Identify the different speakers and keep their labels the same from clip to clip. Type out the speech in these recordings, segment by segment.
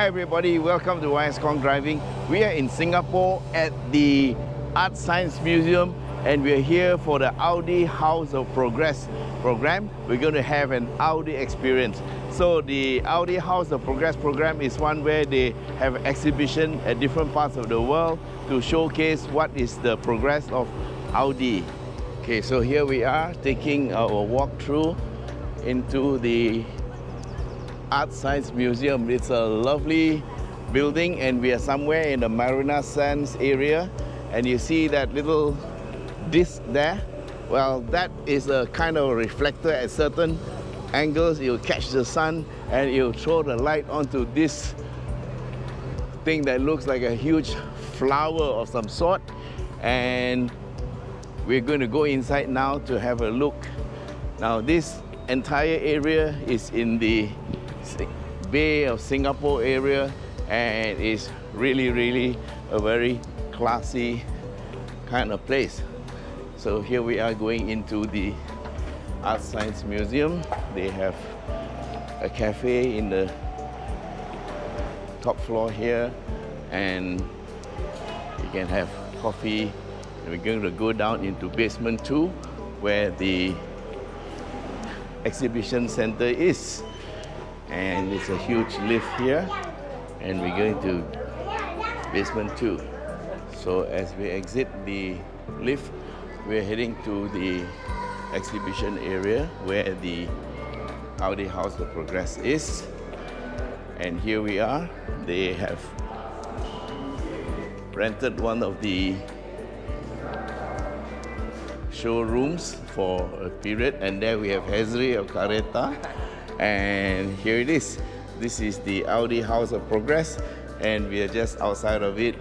Speaker 1: Hi everybody, welcome to Khong Driving. We are in Singapore at the Art Science Museum and we are here for the Audi House of Progress program. We're going to have an Audi experience. So the Audi House of Progress program is one where they have exhibition at different parts of the world to showcase what is the progress of Audi. Okay, so here we are taking our walk through into the Art Science Museum. It's a lovely building and we are somewhere in the Marina Sands area, and you see that little disc there. Well, that is a kind of reflector. At certain angles it will catch the sun and it will throw the light onto this thing that looks like a huge flower of some sort, and we're going to go inside now to have a look. Now this entire area is in the Bay of Singapore area and it's really a very classy kind of place. So here we are going into the Art Science Museum. They have a cafe in the top floor here and you can have coffee. And we're going to go down into basement 2 where the exhibition center is. And it's a huge lift here and we're going to basement 2. So as we exit the lift, we're heading to the exhibition area where the Audi House of Progress is. And here we are. They have rented one of the showrooms for a period, and there we have Hezri of Careta. And here it is. This is the Audi House of Progress and we are just outside of it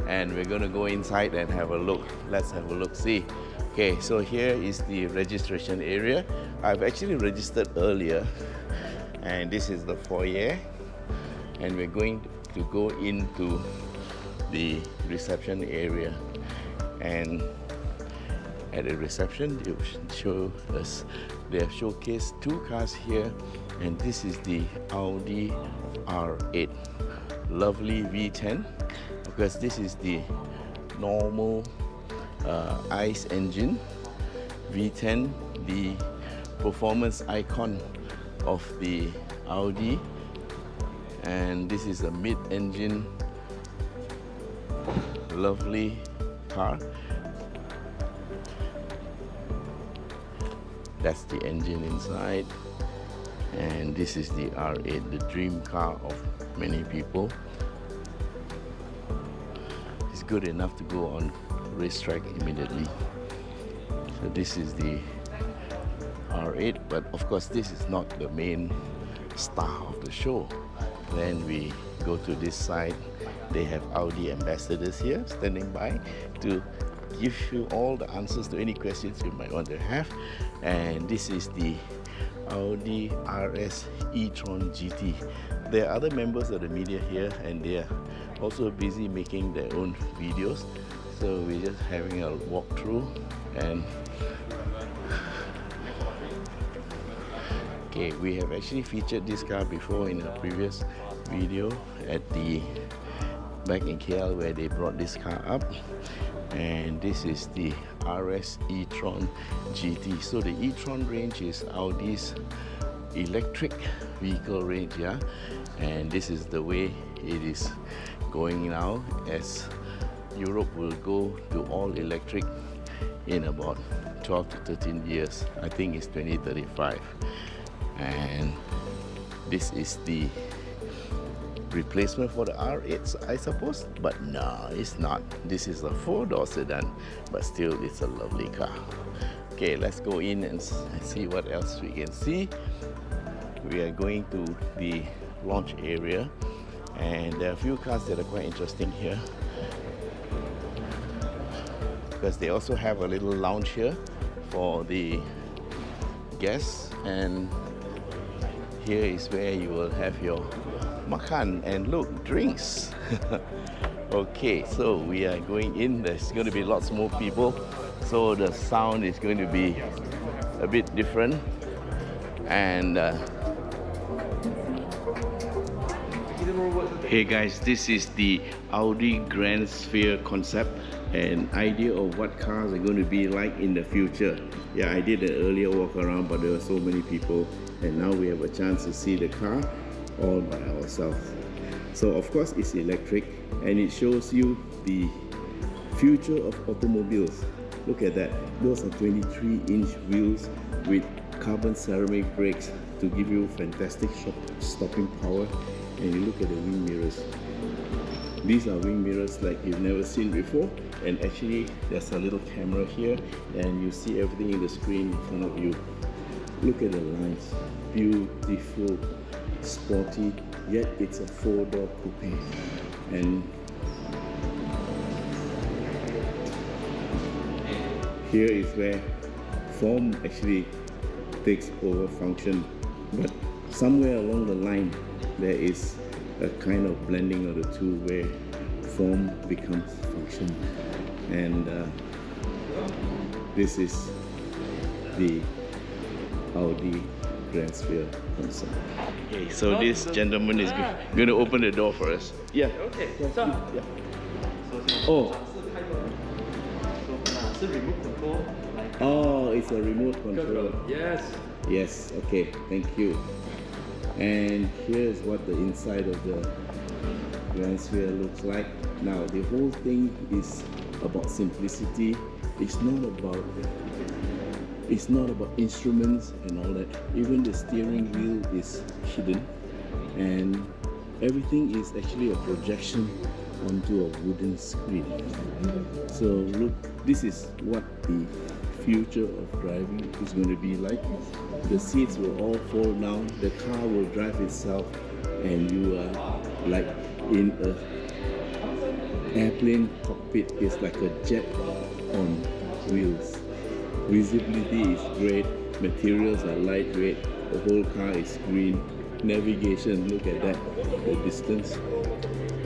Speaker 1: and we're going to go inside and have a look. Let's have a look, see. Okay, so here is the registration area. I've actually registered earlier and this is the foyer and we're going to go into the reception area, and at the reception they show us they have showcased 2 cars here, and this is the Audi R8, lovely V10, because this is the normal ICE engine V10, the performance icon of the Audi, and this is a mid-engine lovely car. That's the engine inside, and this is the R8, the dream car of many people. It's good enough to go on racetrack immediately. So this is the R8, but of course this is not the main star of the show. Then we go to this side. They have Audi ambassadors here standing by to give you all the answers to any questions you might want to have. And this is the Audi RS e-Tron GT. There are other members of the media here and they are also busy making their own videos. So we're just having a walkthrough. And okay, we have actually featured this car before in a previous video at the back in KL where they brought this car up. And this is the RS e-Tron GT. So the e-Tron range is Audi's electric vehicle range, yeah. And this is the way it is going now, as Europe will go to all electric in about 12 to 13 years. I think it's 2035. And this is the replacement for the R8, I suppose, but no, it's not. This is a 4-door sedan, but still it's a lovely car. Okay, let's go in and see what else we can see. We are going to the launch area, and there are a few cars that are quite interesting here, because they also have a little lounge here for the guests, and here is where you will have your makan and look, drinks. Okay, so we are going in. There's going to be lots more people, so the sound is going to be a bit different. And hey guys, this is the Audi Grand Sphere concept, an idea of what cars are going to be like in the future. Yeah, I did an earlier walk around, but there were so many people, and now we have a chance to see the car all by ourselves. So of course it's electric, and it shows you the future of automobiles. Look at that. Those are 23-inch wheels with carbon ceramic brakes to give you fantastic stopping power. And you look at the wing mirrors. These are wing mirrors like you've never seen before, and actually there's a little camera here, and you see everything in the screen in front of you. Look at the lines. Beautiful, sporty, yet it's a 4-door coupe. And here is where form actually takes over function, but somewhere along the line there is a kind of blending of the two where form becomes function. And this is the Audi Grand Sphere concept. Okay, so this gentleman is going to open the door for us. Yeah.
Speaker 2: Okay.
Speaker 1: Yeah. Oh. Oh, it's a remote control.
Speaker 2: Yes.
Speaker 1: Yes. Okay. Thank you. And here's what the inside of the Grand Sphere looks like. Now, the whole thing is about simplicity. It's not about instruments and all that. Even the steering wheel is hidden, and everything is actually a projection onto a wooden screen. So look, this is what the future of driving is going to be like. The seats will all fold down, the car will drive itself, and you are like in a airplane cockpit. It's like a jet on wheels. Visibility is great, materials are lightweight, the whole car is green. Navigation, look at that, the distance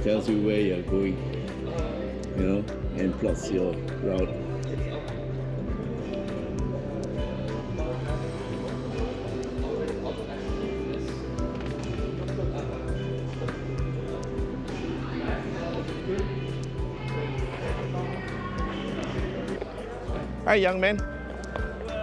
Speaker 1: tells you where you're going, you know, and plots your route. Hi, young man.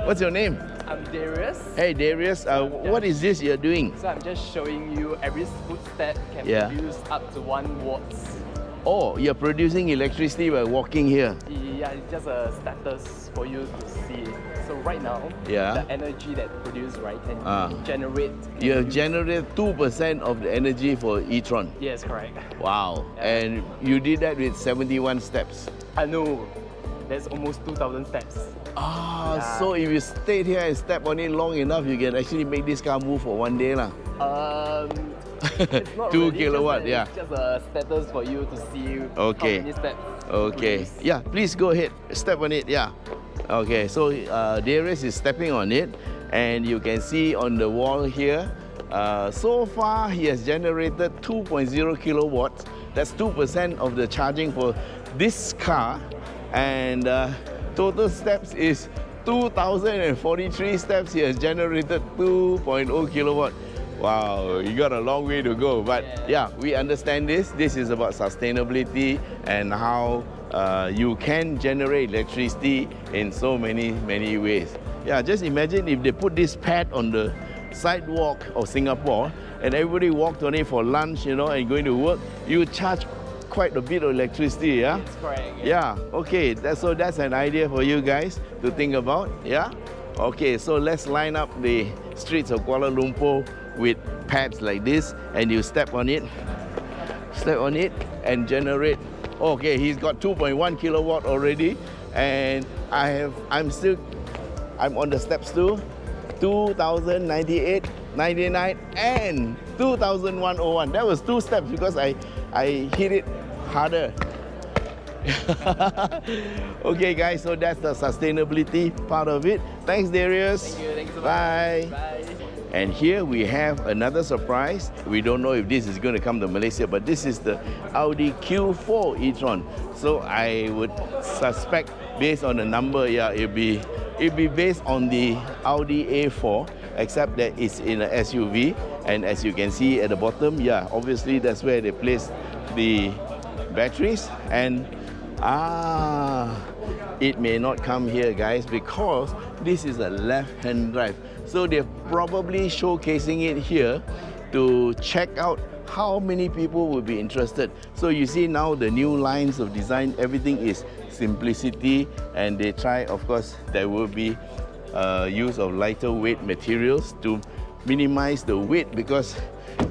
Speaker 1: What's your name?
Speaker 2: I'm Darius.
Speaker 1: Hey, Darius. What is this you're doing?
Speaker 2: So I'm just showing you every footstep can produce up to 1 watts.
Speaker 1: Oh, you're producing electricity by walking here.
Speaker 2: Yeah, it's just a status for you to see. So right now,
Speaker 1: Yeah.
Speaker 2: the energy that produced, right, can generate.
Speaker 1: You have generated 2% of the energy for e-Tron.
Speaker 2: Yes, correct.
Speaker 1: Wow.
Speaker 2: Yeah.
Speaker 1: And you did that with 71 steps.
Speaker 2: I know. That's almost 2,000 steps.
Speaker 1: Ah,
Speaker 2: Yeah.
Speaker 1: so if you stayed here and step on it long enough, you can actually make this car move for 1 day lah.
Speaker 2: It's not
Speaker 1: 2
Speaker 2: really
Speaker 1: kilowatt,
Speaker 2: just
Speaker 1: yeah.
Speaker 2: It's just a status for you to see
Speaker 1: Okay.
Speaker 2: how many steps.
Speaker 1: Okay.
Speaker 2: produced.
Speaker 1: Yeah, please go ahead. Step on it. Yeah. Okay. So Darius is stepping on it, and you can see on the wall here. So far, he has generated 2.0 kilowatts. That's 2% of the charging for this car, and total steps is 2,043 steps. He has generated 2.0 kilowatt. Wow, you got a long way to go, but yeah, we understand this. This is about sustainability and how you can generate electricity in so many ways. Yeah, just imagine if they put this pad on the sidewalk of Singapore and everybody walked on it for lunch, you know, and going to work, you charge quite a bit of electricity, yeah?
Speaker 2: That's correct.
Speaker 1: Yeah, okay, so that's an idea for you guys to think about, yeah? Okay, so let's line up the streets of Kuala Lumpur with pads like this, and you step on it. step on it and generate. Okay, he's got 2.1 kilowatt already, and I'm on the steps too. 2098, 99, and 2101. That was 2 steps because I hit it harder. Okay, guys, so that's the sustainability part of it. Thanks, Darius.
Speaker 2: Thank you so much.
Speaker 1: Bye.
Speaker 2: Bye.
Speaker 1: And here we have another surprise. We don't know if this is going to come to Malaysia, but this is the Audi Q4 e-Tron. So I would suspect, based on the number, yeah, it'd be based on the Audi A4, except that it's in an SUV. And as you can see at the bottom, yeah, obviously that's where they place the batteries. And it may not come here, guys, because this is a left-hand drive. So they're probably showcasing it here to check out how many people will be interested. So you see now the new lines of design, everything is simplicity, and they try, of course, there will be use of lighter weight materials to minimize the weight, because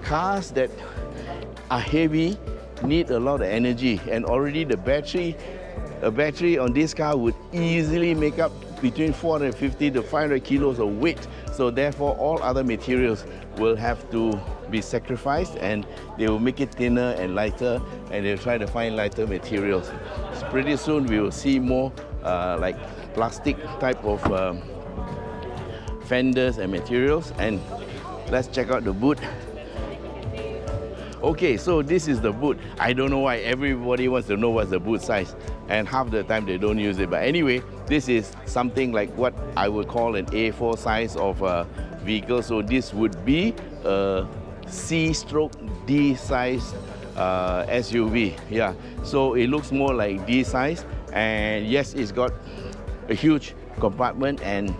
Speaker 1: cars that are heavy need a lot of energy, and already the battery, a battery on this car would easily make up between 450 to 500 kilos of weight. So therefore all other materials will have to be sacrificed, and they will make it thinner and lighter, and they'll try to find lighter materials. So pretty soon we will see more like plastic type of fenders and materials. And let's check out the boot. Okay, so this is the boot. I don't know why everybody wants to know what's the boot size, and half the time they don't use it. But anyway, this is something like what I would call an A4 size of a vehicle. So this would be a C/D size SUV. Yeah, so it looks more like D size, and yes, it's got a huge compartment. And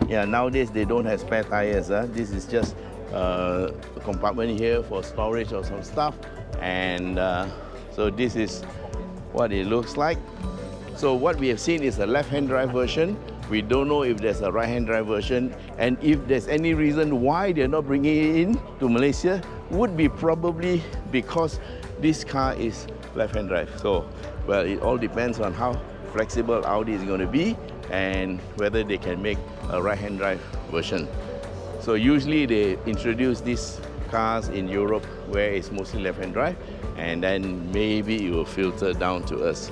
Speaker 1: yeah, nowadays they don't have spare tires. This is just a compartment here for storage of some stuff. And so this is what it looks like. So what we have seen is a left-hand drive version. We don't know if there's a right-hand drive version, and if there's any reason why they're not bringing it in to Malaysia, would be probably because this car is left-hand drive. So, well, it all depends on how flexible Audi is going to be and whether they can make a right-hand drive version. So usually they introduce these cars in Europe where it's mostly left-hand drive, and then maybe it will filter down to us.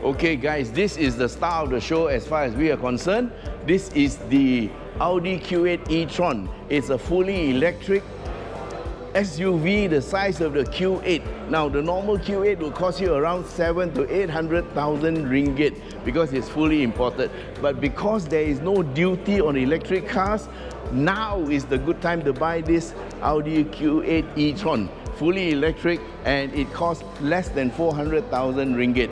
Speaker 1: Okay guys, this is the star of the show as far as we are concerned. This is the Audi Q8 e-Tron. It's a fully electric SUV the size of the Q8. Now the normal Q8 will cost you around 700,000 to 800,000 ringgit because it's fully imported. But because there is no duty on electric cars, now is the good time to buy this Audi Q8 e-Tron. Fully electric, and it costs less than 400,000 ringgit.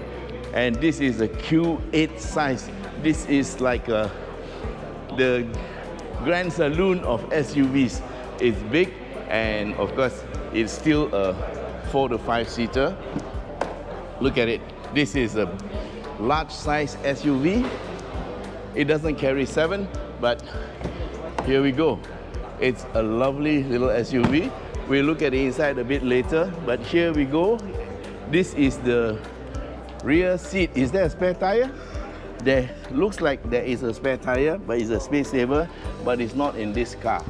Speaker 1: And this is a Q8 size. This is like the grand saloon of SUVs. It's big, and of course it's still a 4 to 5 seater. Look at it. This is a large size SUV. It doesn't carry 7, but here we go. It's a lovely little SUV. We'll look at the inside a bit later, but here we go. This is the rear seat. Is there a spare tire? There looks like there is a spare tire, but it's a space saver, but it's not in this car.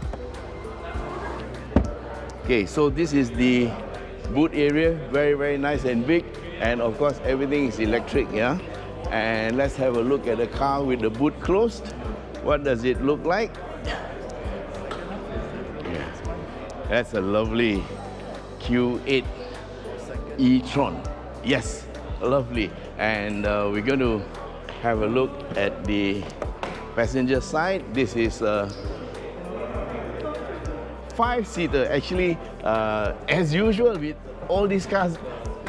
Speaker 1: Okay, so this is the boot area. Very, very nice and big. And of course, everything is electric, yeah? And let's have a look at the car with the boot closed. What does it look like? Yeah. That's a lovely Q8 e-Tron. Yes, lovely. And we're going to have a look at the passenger side. This is a 5-seater. Actually, as usual with all these cars,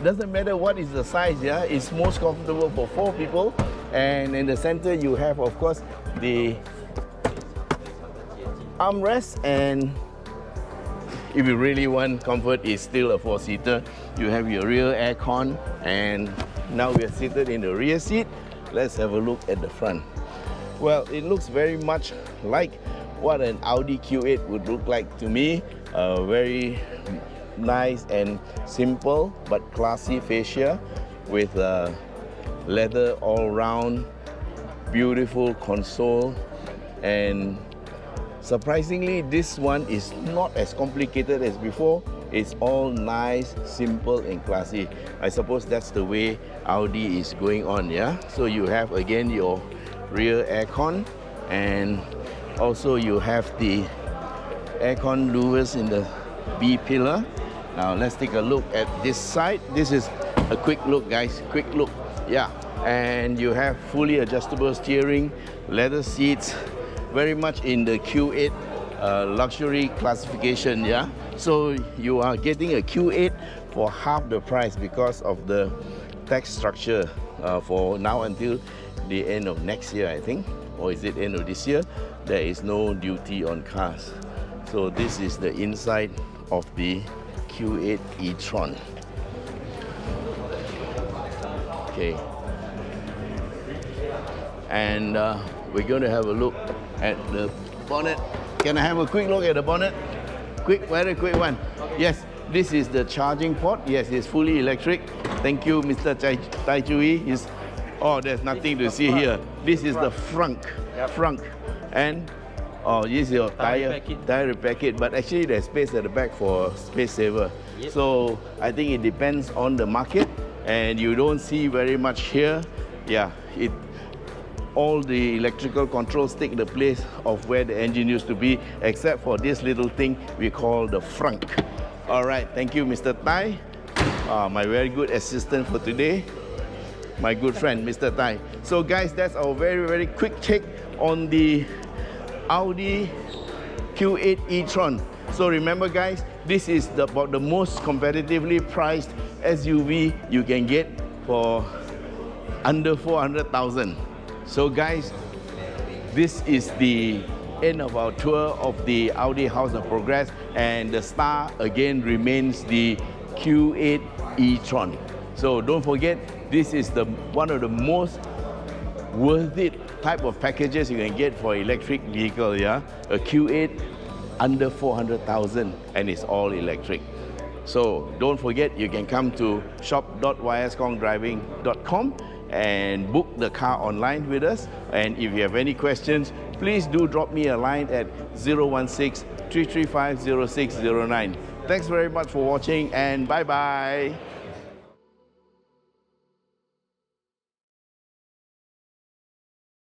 Speaker 1: doesn't matter what is the size, yeah, it's most comfortable for 4 people. And in the center you have, of course, the armrest, and if you really want comfort, it's still a 4-seater. You have your rear aircon, and now we are seated in the rear seat. Let's have a look at the front. Well, it looks very much like what an Audi Q8 would look like to me. Very nice and simple but classy fascia with leather all round, beautiful console, and surprisingly this one is not as complicated as before. It's all nice, simple and classy. I suppose that's the way Audi is going on, yeah? So you have again your rear aircon, and also you have the aircon louvers in the B pillar. Now let's take a look at this side. This is a quick look, guys, quick look. Yeah, and you have fully adjustable steering, leather seats, very much in the Q8 luxury classification, yeah? So you are getting a Q8 for half the price because of the tax structure for now until the end of next year, I think, or is it end of this year? There is no duty on cars. So this is the inside of the Q8 e-Tron. Okay, and we're going to have a look at the bonnet. Can I have a quick look at the bonnet? Quick, very quick one. Yes, this is the charging port. Yes, it's fully electric. Thank you, Mr. Tai Chui. Oh, there's nothing to see here. This is the frunk. Frunk. And oh, this is your tire repair kit. But actually there's space at the back for space saver. Yep. So I think it depends on the market, and you don't see very much here. Yeah, all the electrical controls take the place of where the engine used to be, except for this little thing we call the frunk. All right, thank you, Mr. Tai. My very good assistant for today, my good friend, Mr. Tai. So guys, that's our very, very quick take on the Audi Q8 e-Tron. So remember guys, this is about the most competitively priced SUV you can get for under 400,000. So guys, this is the end of our tour of the Audi House of Progress, and the star again remains the Q8 e-Tron. So don't forget, this is one of the most worth it type of packages you can get for electric vehicle, yeah? A Q8 under 400,000 and it's all electric. So don't forget, you can come to shop.yskhongdriving.com and book the car online with us. And if you have any questions, please do drop me a line at 016-335-0609. Thanks very much for watching, and bye-bye.